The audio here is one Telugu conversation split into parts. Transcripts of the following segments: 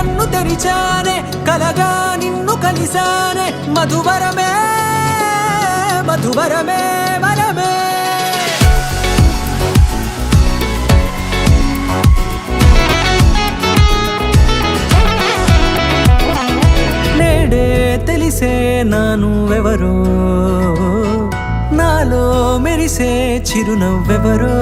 కన్ను తెరిచానే కలగా నిన్ను కలిసానే మధువరమే మధువరమే వరమే నేడే తెలిసే నానువెవరో నాలో మెరిసే చిరునవ్వెవరో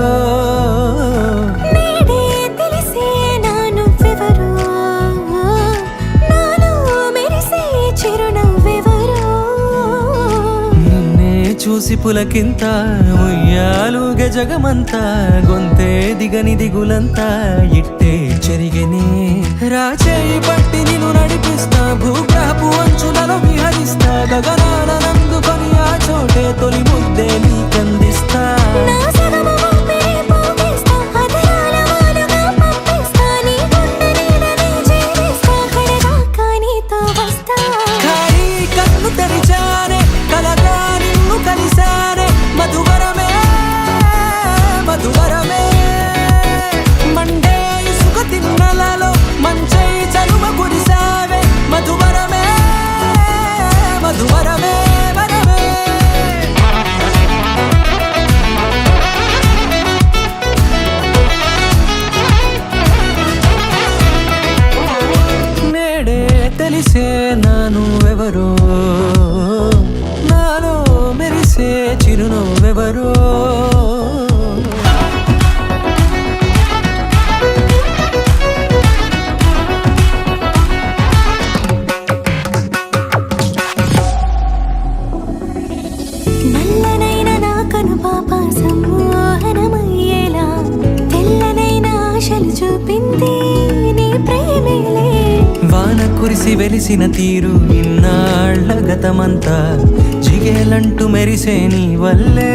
చూసి పులకింత ఉయ్యాలుగ జగమంతా గొంతే దిగని దిగులంతా ఇట్టే చెరిగనే రాచేయి పట్టి నిన్ను నడిపిస్తా భూగ్రహపు అంచులలో విహరిస్తా గగనాల నందుకొని ఆ చోటే తొలి ముద్దే నీకందిస్తా కన్ను తెరిచానే కలగా నిన్ను కలిసానే మధువరమే మధువరమే మండే ఇసుక తిన్నలలో మంచై చలువ కురిసావే మధువరమే మధువరమే వరమే నేడే తెలిసే నానువెవరో నాలో మెరిసే చిరునవ్వెవరో నల్లనైన నా కనుపాప సమ్మోహనమయ్యేలా తెల్లనైన ఆశలు చూపింది నీ ప్రేమేలే వాన కురిసి వెలిసిన తీరు ఇన్నాళ్ల గతమంతా జిగేలంటూ మెరిసే నీ వల్లే